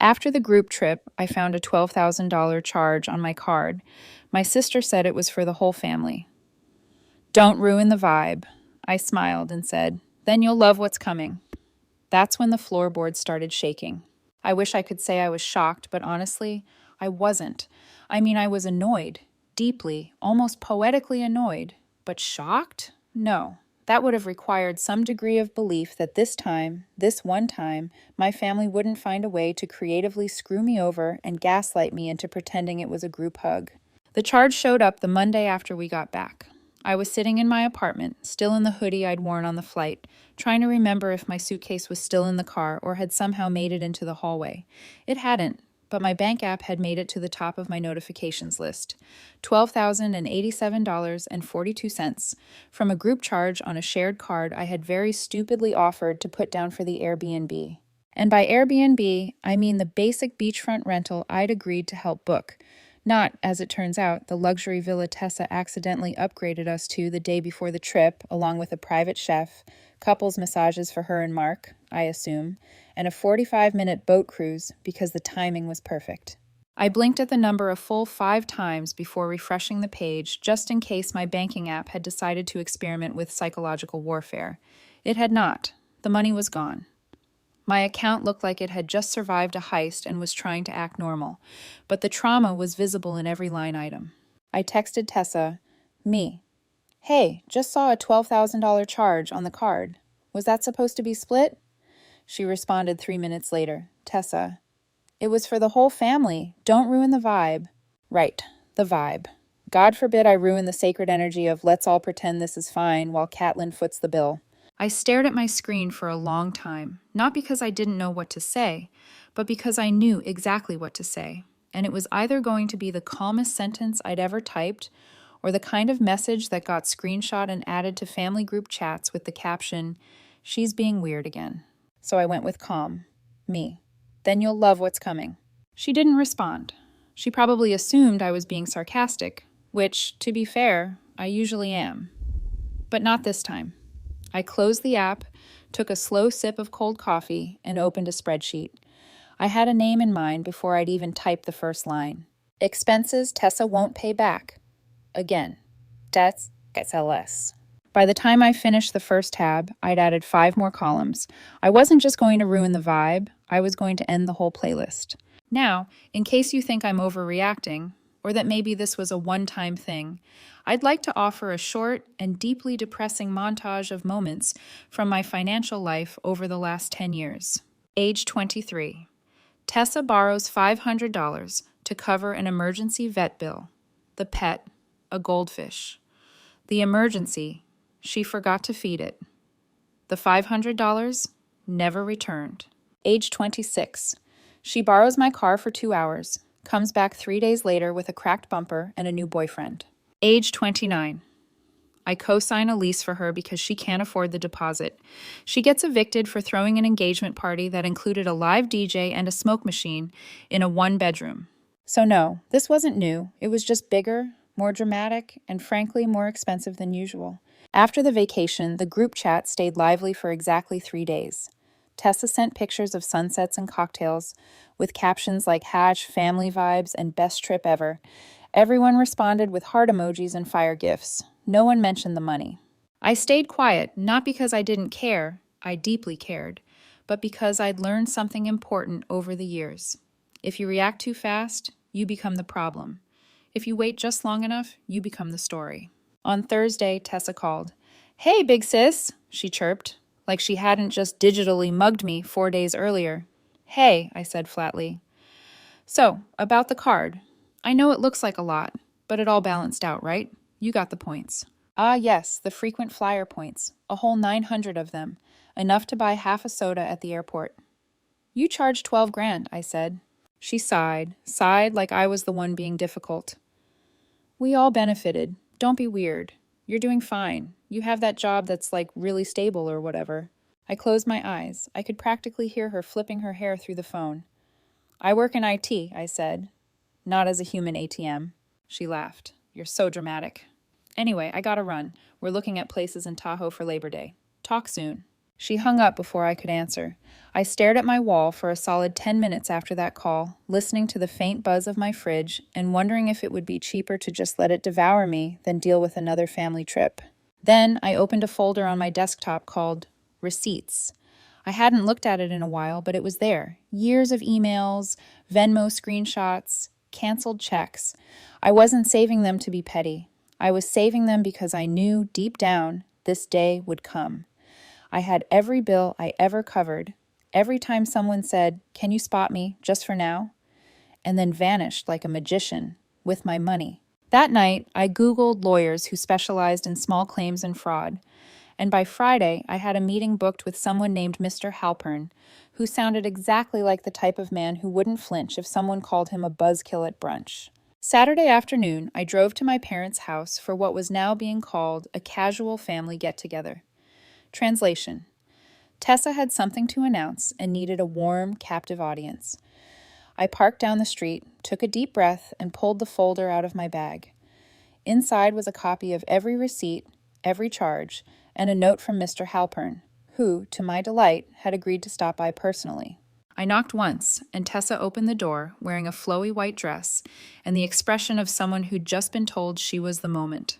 After the group trip, I found a $12,000 charge on my card. My sister said it was for the whole family. Don't ruin the vibe. I smiled and said, then you'll love what's coming. That's when the floorboards started shaking. I wish I could say I was shocked, but honestly, I wasn't. I mean, I was annoyed, deeply, almost poetically annoyed. But shocked? No. That would have required some degree of belief that this time, this one time, my family wouldn't find a way to creatively screw me over and gaslight me into pretending it was a group hug. The charge showed up the Monday after we got back. I was sitting in my apartment, still in the hoodie I'd worn on the flight, trying to remember if my suitcase was still in the car or had somehow made it into the hallway. It hadn't, but my bank app had made it to the top of my notifications list. $12,087.42 from a group charge on a shared card I had very stupidly offered to put down for the Airbnb. And by Airbnb, I mean the basic beachfront rental I'd agreed to help book. Not, as it turns out, the luxury villa Tessa accidentally upgraded us to the day before the trip, along with a private chef, couples massages for her and Mark, I assume, and a 45-minute boat cruise because the timing was perfect. I blinked at the number a full 5 times before refreshing the page, just in case my banking app had decided to experiment with psychological warfare. It had not. The money was gone. My account looked like it had just survived a heist and was trying to act normal, but the trauma was visible in every line item. I texted Tessa, me. Hey, just saw a $12,000 charge on the card. Was that supposed to be split? She responded 3 minutes later. Tessa, it was for the whole family. Don't ruin the vibe. Right, the vibe. God forbid I ruin the sacred energy of let's all pretend this is fine while Catelyn foots the bill. I stared at my screen for a long time, not because I didn't know what to say, but because I knew exactly what to say. And it was either going to be the calmest sentence I'd ever typed, or the kind of message that got screenshot and added to family group chats with the caption, "She's being weird again." So I went with calm. Me. Then you'll love what's coming. She didn't respond. She probably assumed I was being sarcastic, which, to be fair, I usually am. But not this time. I closed the app, took a slow sip of cold coffee, and opened a spreadsheet. I had a name in mind before I'd even typed the first line. Expenses Tessa won't pay back. Again. That's SLS. By the time I finished the first tab, I'd added 5 more columns. I wasn't just going to ruin the vibe, I was going to end the whole playlist. Now, in case you think I'm overreacting, or that maybe this was a one-time thing, I'd like to offer a short and deeply depressing montage of moments from my financial life over the last 10 years. Age 23. Tessa borrows $500 to cover an emergency vet bill. The pet, a goldfish. The emergency, she forgot to feed it. The $500 never returned. Age 26. She borrows my car for 2 hours, comes back 3 days later with a cracked bumper and a new boyfriend. Age 29. I co-sign a lease for her because she can't afford the deposit. She gets evicted for throwing an engagement party that included a live DJ and a smoke machine in a 1-bedroom. So no, this wasn't new. It was just bigger, more dramatic, and frankly more expensive than usual. After the vacation, the group chat stayed lively for exactly 3 days. Tessa sent pictures of sunsets and cocktails with captions like #family vibes and best trip ever. Everyone responded with heart emojis and fire gifs. No one mentioned the money. I stayed quiet, not because I didn't care, I deeply cared, but because I'd learned something important over the years. If you react too fast, you become the problem. If you wait just long enough, you become the story. On Thursday, Tessa called. Hey, big sis, she chirped, like she hadn't just digitally mugged me 4 days earlier. Hey, I said flatly. So, about the card. I know it looks like a lot, but it all balanced out, right? You got the points. Ah, yes, the frequent flyer points. A whole 900 of them. Enough to buy half a soda at the airport. You charged 12 grand, I said. She sighed like I was the one being difficult. We all benefited. Don't be weird. You're doing fine. You have that job that's like really stable or whatever. I closed my eyes. I could practically hear her flipping her hair through the phone. I work in IT, I said. Not as a human ATM. She laughed. You're so dramatic. Anyway, I gotta run. We're looking at places in Tahoe for Labor Day. Talk soon. She hung up before I could answer. I stared at my wall for a solid 10 minutes after that call, listening to the faint buzz of my fridge and wondering if it would be cheaper to just let it devour me than deal with another family trip. Then I opened a folder on my desktop called Receipts. I hadn't looked at it in a while, but it was there. Years of emails, Venmo screenshots, canceled checks. I wasn't saving them to be petty. I was saving them because I knew deep down this day would come. I had every bill I ever covered, every time someone said, "Can you spot me, just for now?" and then vanished like a magician with my money. That night, I Googled lawyers who specialized in small claims and fraud, and by Friday, I had a meeting booked with someone named Mr. Halpern, who sounded exactly like the type of man who wouldn't flinch if someone called him a buzzkill at brunch. Saturday afternoon, I drove to my parents' house for what was now being called a casual family get-together. Translation: Tessa had something to announce and needed a warm, captive audience. I parked down the street, took a deep breath, and pulled the folder out of my bag. Inside was a copy of every receipt, every charge, and a note from Mr. Halpern, who, to my delight, had agreed to stop by personally. I knocked once, and Tessa opened the door, wearing a flowy white dress and the expression of someone who'd just been told she was the moment.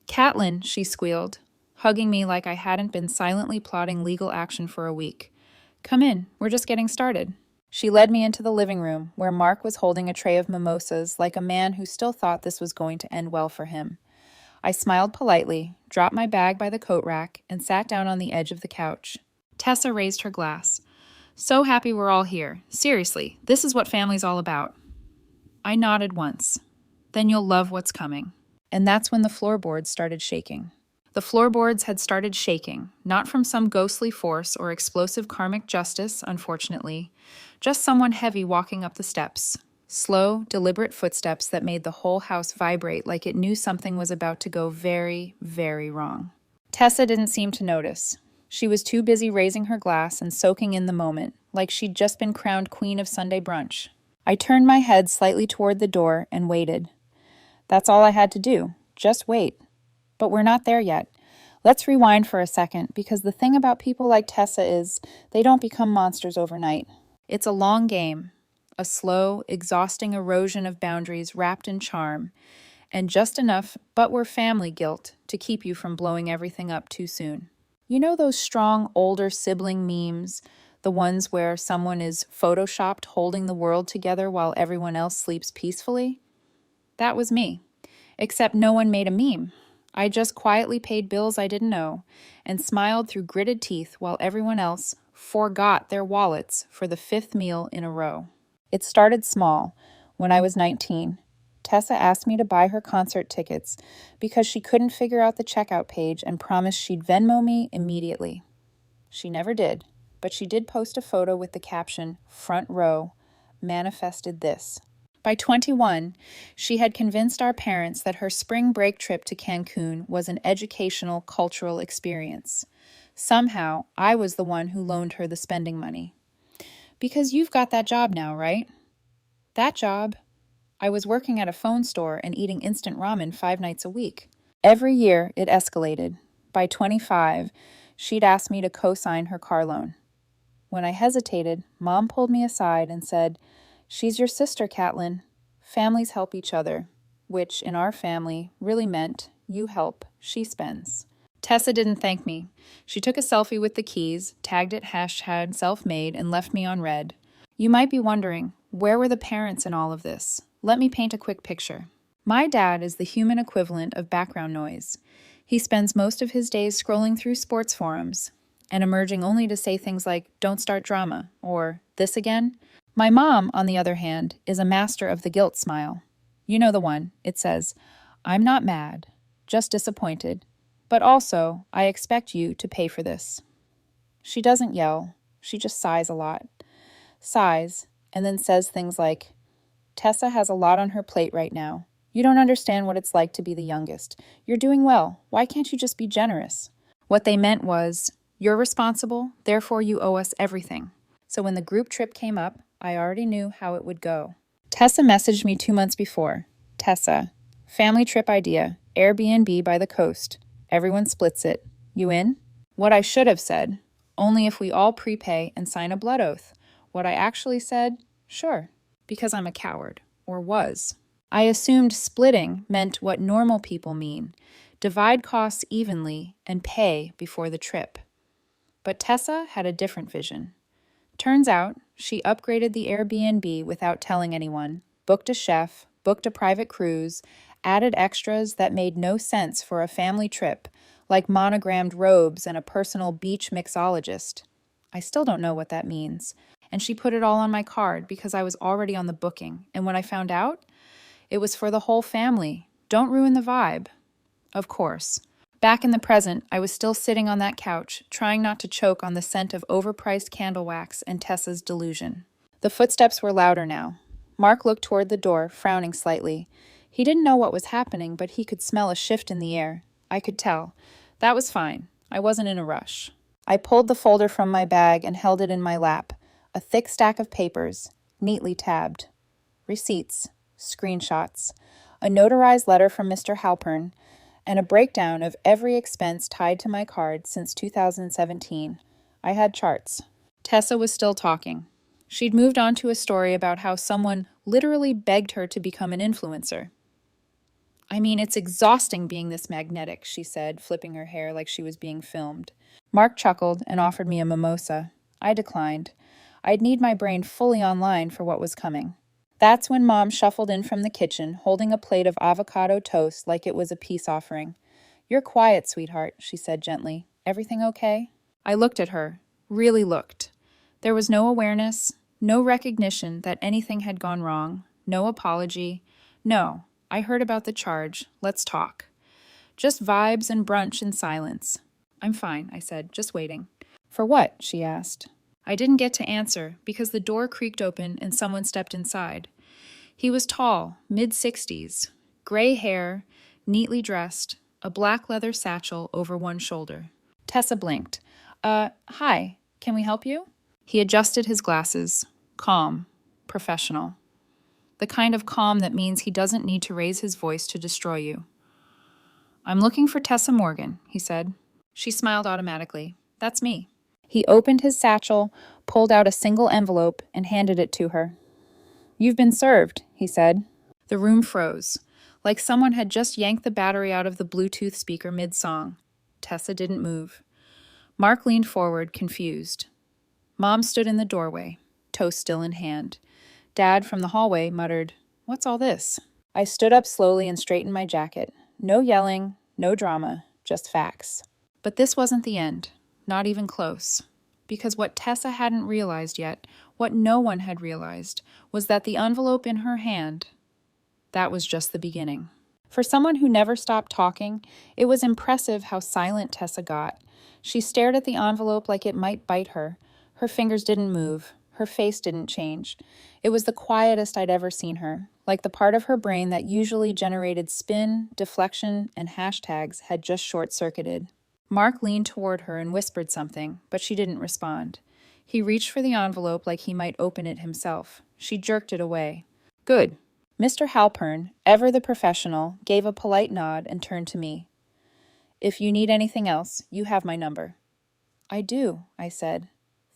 "Catelyn," she squealed, hugging me like I hadn't been silently plotting legal action for a week. "Come in, we're just getting started." She led me into the living room, where Mark was holding a tray of mimosas like a man who still thought this was going to end well for him. I smiled politely, dropped my bag by the coat rack, and sat down on the edge of the couch. Tessa raised her glass. "So happy we're all here. Seriously, this is what family's all about." I nodded once. "Then you'll love what's coming." And that's when the floorboards started shaking. The floorboards had started shaking, not from some ghostly force or explosive karmic justice, unfortunately, just someone heavy walking up the steps. Slow, deliberate footsteps that made the whole house vibrate like it knew something was about to go very, very wrong. Tessa didn't seem to notice. She was too busy raising her glass and soaking in the moment, like she'd just been crowned queen of Sunday brunch. I turned my head slightly toward the door and waited. That's all I had to do, just wait. But we're not there yet. Let's rewind for a second, because the thing about people like Tessa is they don't become monsters overnight. It's a long game, a slow, exhausting erosion of boundaries wrapped in charm, and just enough "but we're family" guilt to keep you from blowing everything up too soon. You know those strong older sibling memes, the ones where someone is photoshopped holding the world together while everyone else sleeps peacefully? That was me, except no one made a meme. I just quietly paid bills I didn't owe and smiled through gritted teeth while everyone else forgot their wallets for the 5th meal in a row. It started small. When I was 19, Tessa asked me to buy her concert tickets because she couldn't figure out the checkout page and promised she'd Venmo me immediately. She never did, but she did post a photo with the caption, "Front row, manifested this." By 21, she had convinced our parents that her spring break trip to Cancun was an educational, cultural experience. Somehow, I was the one who loaned her the spending money. "Because you've got that job now, right?" That job? I was working at a phone store and eating instant ramen 5 nights a week. Every year, it escalated. By 25, she'd asked me to co-sign her car loan. When I hesitated, Mom pulled me aside and said, "She's your sister, Catelyn. Families help each other," which, in our family, really meant you help, she spends. Tessa didn't thank me. She took a selfie with the keys, tagged it #selfmade, and left me on red. You might be wondering, where were the parents in all of this? Let me paint a quick picture. My dad is the human equivalent of background noise. He spends most of his days scrolling through sports forums and emerging only to say things like, "Don't start drama," or "This again?" My mom, on the other hand, is a master of the guilt smile. You know the one. It says, "I'm not mad, just disappointed, but also I expect you to pay for this." She doesn't yell. She just sighs a lot. Sighs, and then says things like, "Tessa has a lot on her plate right now. You don't understand what it's like to be the youngest. You're doing well. Why can't you just be generous?" What they meant was, you're responsible, therefore you owe us everything. So when the group trip came up, I already knew how it would go. Tessa messaged me 2 months before. "Tessa, family trip idea, Airbnb by the coast. Everyone splits it. You in?" What I should have said, Only if we all prepay and sign a blood oath. What I actually said? Sure, because I'm a coward, or was. I assumed splitting meant what normal people mean: divide costs evenly and pay before the trip. But Tessa had a different vision. Turns out, she upgraded the Airbnb without telling anyone, booked a chef, booked a private cruise, added extras that made no sense for a family trip, like monogrammed robes and a personal beach mixologist. I still don't know what that means. And she put it all on my card because I was already on the booking. And when I found out, it was for the whole family. Don't ruin the vibe. Of course. Back in the present, I was still sitting on that couch, trying not to choke on the scent of overpriced candle wax and Tessa's delusion. The footsteps were louder now. Mark looked toward the door, frowning slightly. He didn't know what was happening, but he could smell a shift in the air. I could tell. That was fine. I wasn't in a rush. I pulled the folder from my bag and held it in my lap. A thick stack of papers, neatly tabbed. Receipts, screenshots, a notarized letter from Mr. Halpern, and a breakdown of every expense tied to my card since 2017. I had charts. Tessa was still talking. She'd moved on to a story about how someone literally begged her to become an influencer. I mean, it's exhausting being this magnetic, she said, flipping her hair like she was being filmed. Mark chuckled and offered me a mimosa. I declined. I'd need my brain fully online for what was coming. That's when Mom shuffled in from the kitchen, holding a plate of avocado toast like it was a peace offering. "You're quiet, sweetheart," she said gently. "Everything okay?" I looked at her, really looked. There was no awareness, no recognition that anything had gone wrong, no apology. No, I heard about the charge. Let's talk. Just vibes and brunch and silence. "I'm fine," I said, "just waiting." "For what?" she asked. I didn't get to answer because the door creaked open and someone stepped inside. He was tall, mid-60s, gray hair, neatly dressed, a black leather satchel over one shoulder. Tessa blinked. Hi, can we help you?" He adjusted his glasses. Calm, professional. The kind of calm that means he doesn't need to raise his voice to destroy you. "I'm looking for Tessa Morgan," he said. She smiled automatically. "That's me." He opened his satchel, pulled out a single envelope, and handed it to her. "You've been served," he said. The room froze, like someone had just yanked the battery out of the Bluetooth speaker mid-song. Tessa didn't move. Mark leaned forward, confused. Mom stood in the doorway, toast still in hand. Dad, from the hallway, muttered, "What's all this?" I stood up slowly and straightened my jacket. No yelling, no drama, just facts. But this wasn't the end. Not even close. Because what Tessa hadn't realized yet, what no one had realized, was that the envelope in her hand, that was just the beginning. For someone who never stopped talking, it was impressive how silent Tessa got. She stared at the envelope like it might bite her. Her fingers didn't move. Her face didn't change. It was the quietest I'd ever seen her, like the part of her brain that usually generated spin, deflection, and hashtags had just short-circuited. Mark leaned toward her and whispered something, but she didn't respond. He reached for the envelope like he might open it himself. She jerked it away. "Good." Mr. Halpern, ever the professional, gave a polite nod and turned to me. "If you need anything else, you have my number." "I do," I said.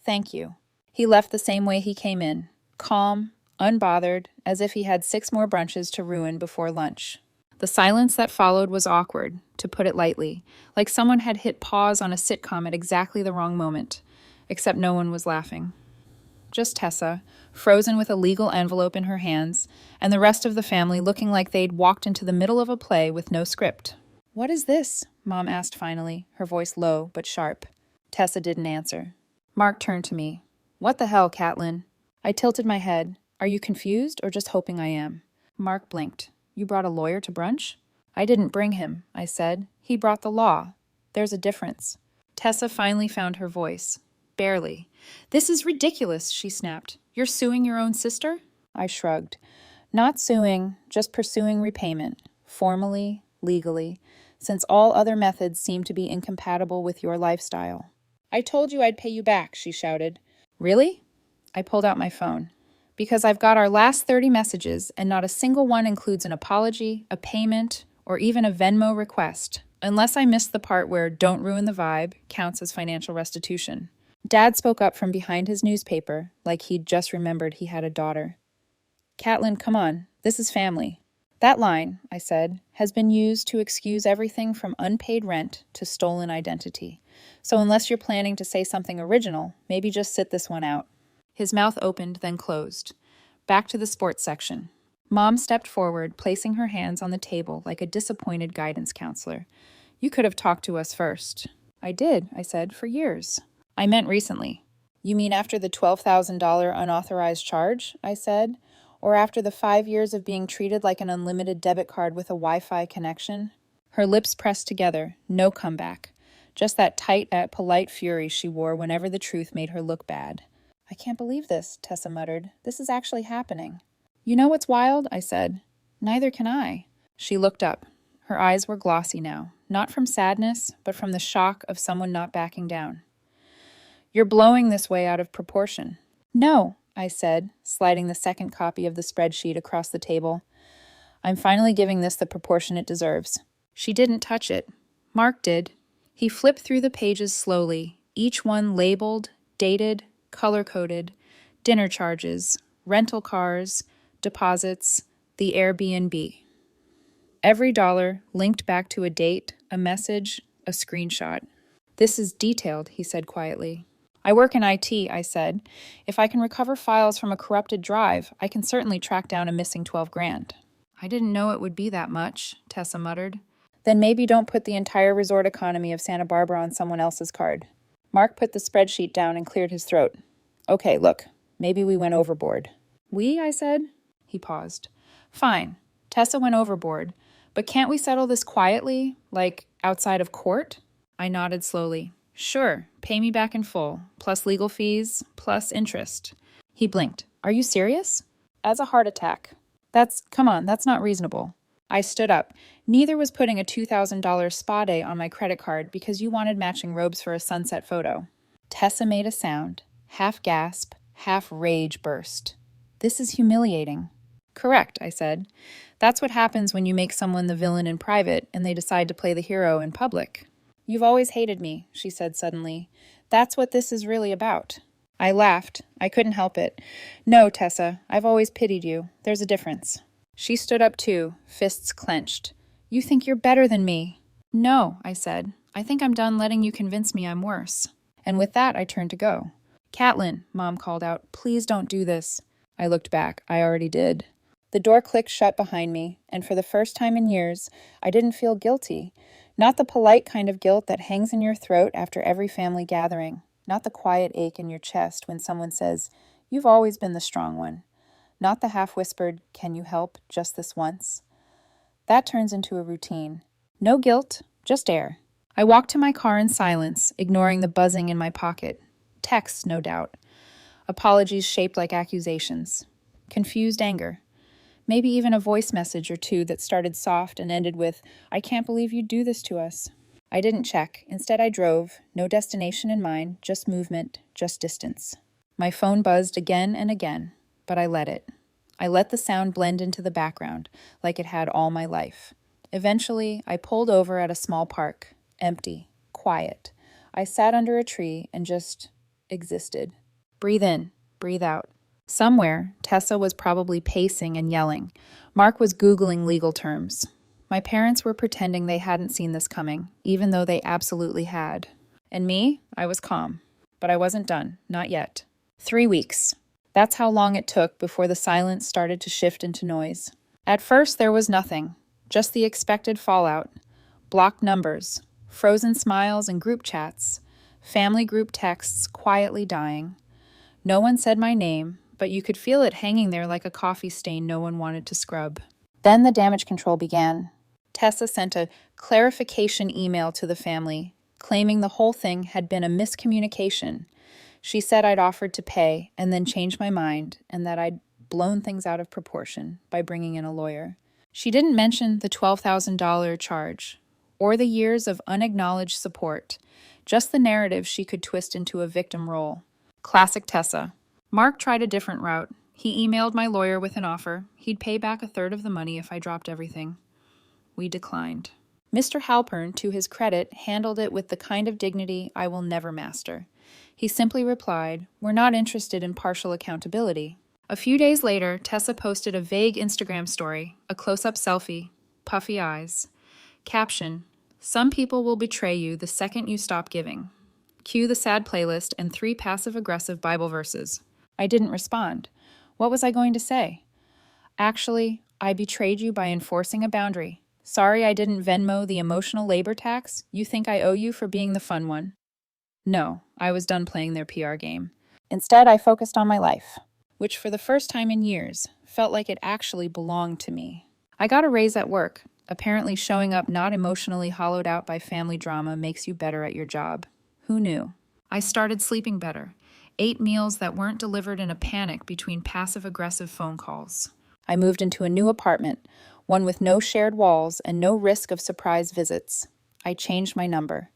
"Thank you." He left the same way he came in, calm, unbothered, as if he had 6 more brunches to ruin before lunch. The silence that followed was awkward, to put it lightly, like someone had hit pause on a sitcom at exactly the wrong moment, except no one was laughing. Just Tessa, frozen with a legal envelope in her hands, and the rest of the family looking like they'd walked into the middle of a play with no script. "What is this?" Mom asked finally, her voice low but sharp. Tessa didn't answer. Mark turned to me. "What the hell, Catelyn?" I tilted my head. "Are you confused or just hoping I am?" Mark blinked. "You brought a lawyer to brunch?" "I didn't bring him," I said. "He brought the law. There's a difference." Tessa finally found her voice. Barely. "This is ridiculous," she snapped. "You're suing your own sister?" I shrugged. "Not suing, just pursuing repayment. Formally, legally, since all other methods seem to be incompatible with your lifestyle." "I told you I'd pay you back," she shouted. "Really?" I pulled out my phone. "Because I've got our last 30 messages, and not a single one includes an apology, a payment, or even a Venmo request, unless I missed the part where 'don't ruin the vibe' counts as financial restitution." Dad spoke up from behind his newspaper, like he'd just remembered he had a daughter. Catelyn, come on, this is family. That line, I said, has been used to excuse everything from unpaid rent to stolen identity. So unless you're planning to say something original, maybe just sit this one out. His mouth opened, then closed. Back to the sports section. Mom stepped forward, placing her hands on the table like a disappointed guidance counselor. You could have talked to us first. I did, I said, for years. I meant recently. You mean after the $12,000 unauthorized charge? I said. Or after the 5 years of being treated like an unlimited debit card with a Wi-Fi connection? Her lips pressed together, no comeback. Just that tight, polite fury she wore whenever the truth made her look bad. I can't believe this, Tessa muttered. This is actually happening. You know what's wild? I said. Neither can I. She looked up. Her eyes were glossy now, not from sadness, but from the shock of someone not backing down. You're blowing this way out of proportion. No, I said, sliding the second copy of the spreadsheet across the table. I'm finally giving this the proportion it deserves. She didn't touch it. Mark did. He flipped through the pages slowly, each one labeled, dated, color-coded, dinner charges, rental cars, deposits, the Airbnb. Every dollar linked back to a date, a message, a screenshot. This is detailed, he said quietly. I work in IT, I said. If I can recover files from a corrupted drive, I can certainly track down a missing $12,000. I didn't know it would be that much, Tessa muttered. Then maybe don't put the entire resort economy of Santa Barbara on someone else's card. Mark put the spreadsheet down and cleared his throat. Okay, look, maybe we went overboard. We, I said. He paused. Fine, Tessa went overboard, but can't we settle this quietly, like outside of court? I nodded slowly. Sure, pay me back in full, plus legal fees, plus interest. He blinked. Are you serious? As a heart attack. Come on, that's not reasonable. I stood up. Neither was putting a $2,000 spa day on my credit card because you wanted matching robes for a sunset photo. Tessa made a sound, half gasp, half rage burst. This is humiliating. Correct, I said. That's what happens when you make someone the villain in private and they decide to play the hero in public. You've always hated me, she said suddenly. That's what this is really about. I laughed. I couldn't help it. No, Tessa, I've always pitied you. There's a difference. She stood up too, fists clenched. You think you're better than me. No, I said. I think I'm done letting you convince me I'm worse. And with that, I turned to go. Catelyn, Mom called out, please don't do this. I looked back. I already did. The door clicked shut behind me, and for the first time in years, I didn't feel guilty. Not the polite kind of guilt that hangs in your throat after every family gathering. Not the quiet ache in your chest when someone says, you've always been the strong one. Not the half-whispered, can you help, just this once. That turns into a routine. No guilt, just air. I walked to my car in silence, ignoring the buzzing in my pocket. Texts, no doubt. Apologies shaped like accusations. Confused anger. Maybe even a voice message or two that started soft and ended with, I can't believe you'd do this to us. I didn't check. Instead, I drove. No destination in mind, just movement, just distance. My phone buzzed again and again, but I let it. I let the sound blend into the background, like it had all my life. Eventually, I pulled over at a small park, empty, quiet. I sat under a tree and just existed. Breathe in, breathe out. Somewhere, Tessa was probably pacing and yelling. Mark was Googling legal terms. My parents were pretending they hadn't seen this coming, even though they absolutely had. And me, I was calm. But I wasn't done, not yet. 3 weeks. That's how long it took before the silence started to shift into noise. At first, there was nothing, just the expected fallout. Blocked numbers, frozen smiles and group chats, family group texts quietly dying. No one said my name, but you could feel it hanging there like a coffee stain no one wanted to scrub. Then the damage control began. Tessa sent a clarification email to the family, claiming the whole thing had been a miscommunication. She said I'd offered to pay and then changed my mind, and that I'd blown things out of proportion by bringing in a lawyer. She didn't mention the $12,000 charge, or the years of unacknowledged support, just the narrative she could twist into a victim role. Classic Tessa. Mark tried a different route. He emailed my lawyer with an offer. He'd pay back 1/3 of the money if I dropped everything. We declined. Mr. Halpern, to his credit, handled it with the kind of dignity I will never master. He simply replied, "We're not interested in partial accountability." A few days later, Tessa posted a vague Instagram story, a close-up selfie, puffy eyes. Caption, "Some people will betray you the second you stop giving." Cue the sad playlist and 3 passive-aggressive Bible verses. I didn't respond. What was I going to say? Actually, I betrayed you by enforcing a boundary. Sorry I didn't Venmo the emotional labor tax you think I owe you for being the fun one. No, I was done playing their PR game. Instead, I focused on my life, which for the first time in years felt like it actually belonged to me. I got a raise at work. Apparently showing up not emotionally hollowed out by family drama makes you better at your job. Who knew? I started sleeping better. 8 meals that weren't delivered in a panic between passive-aggressive phone calls. I moved into a new apartment, one with no shared walls and no risk of surprise visits. I changed my number,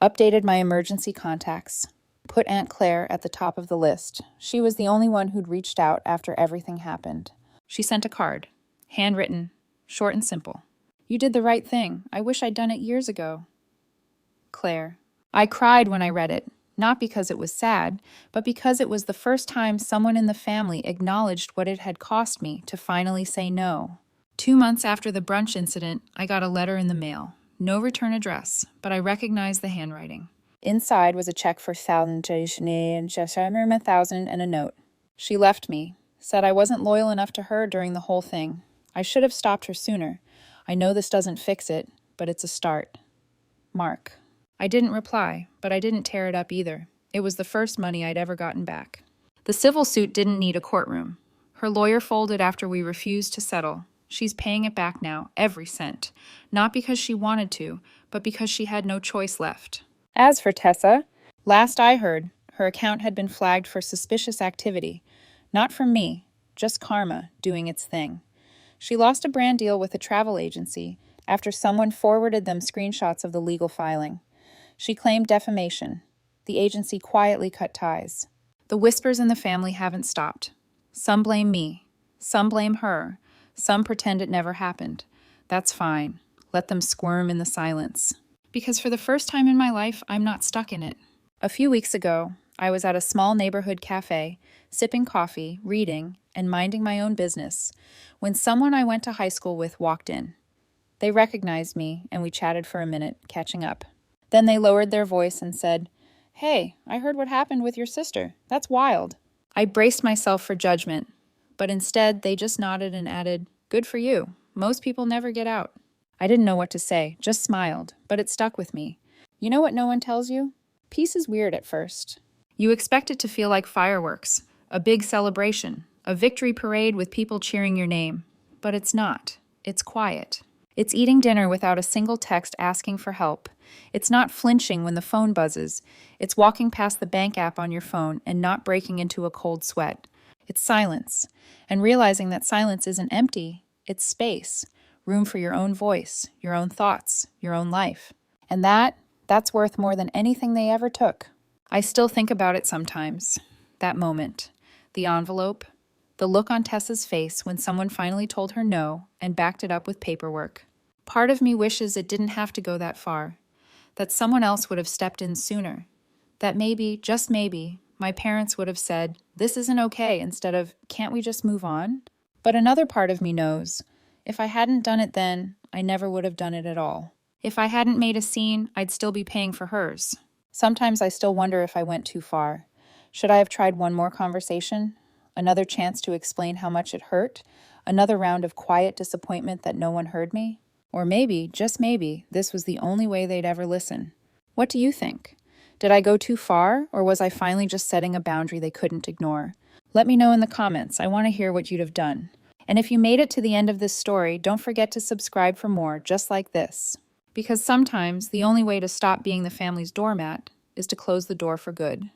updated my emergency contacts, put Aunt Claire at the top of the list. She was the only one who'd reached out after everything happened. She sent a card, handwritten, short and simple. "You did the right thing. I wish I'd done it years ago. Claire." I cried when I read it, not because it was sad, but because it was the first time someone in the family acknowledged what it had cost me to finally say no. 2 months after the brunch incident, I got a letter in the mail. No return address, but I recognized the handwriting. Inside was a check for $1,000 and a note. She left me, said I wasn't loyal enough to her during the whole thing. I should have stopped her sooner. I know this doesn't fix it, but it's a start. Mark. I didn't reply, but I didn't tear it up either. It was the first money I'd ever gotten back. The civil suit didn't need a courtroom. Her lawyer folded after we refused to settle. She's paying it back now, every cent. Not because she wanted to, but because she had no choice left. As for Tessa, last I heard, her account had been flagged for suspicious activity. Not from me, just karma doing its thing. She lost a brand deal with a travel agency after someone forwarded them screenshots of the legal filing. She claimed defamation. The agency quietly cut ties. The whispers in the family haven't stopped. Some blame me. Some blame her. Some pretend it never happened. That's fine. Let them squirm in the silence. Because for the first time in my life, I'm not stuck in it. A few weeks ago, I was at a small neighborhood cafe, sipping coffee, reading, and minding my own business, when someone I went to high school with walked in. They recognized me, and we chatted for a minute, catching up. Then they lowered their voice and said, "Hey, I heard what happened with your sister. That's wild." I braced myself for judgment, but instead they just nodded and added, "Good for you. Most people never get out." I didn't know what to say, just smiled, but it stuck with me. You know what no one tells you? Peace is weird at first. You expect it to feel like fireworks, a big celebration, a victory parade with people cheering your name. But it's not. It's quiet. It's eating dinner without a single text asking for help. It's not flinching when the phone buzzes. It's walking past the bank app on your phone and not breaking into a cold sweat. It's silence, and realizing that silence isn't empty, it's space, room for your own voice, your own thoughts, your own life. And that's worth more than anything they ever took. I still think about it sometimes. That moment, the envelope, the look on Tessa's face when someone finally told her no and backed it up with paperwork. Part of me wishes it didn't have to go that far, that someone else would have stepped in sooner, that maybe, just maybe, my parents would have said, "This isn't okay," instead of, "Can't we just move on?" But another part of me knows, if I hadn't done it then, I never would have done it at all. If I hadn't made a scene, I'd still be paying for hers. Sometimes I still wonder if I went too far. Should I have tried one more conversation? Another chance to explain how much it hurt? Another round of quiet disappointment that no one heard me? Or maybe, just maybe, this was the only way they'd ever listen. What do you think? Did I go too far, or was I finally just setting a boundary they couldn't ignore? Let me know in the comments. I want to hear what you'd have done. And if you made it to the end of this story, don't forget to subscribe for more just like this. Because sometimes the only way to stop being the family's doormat is to close the door for good.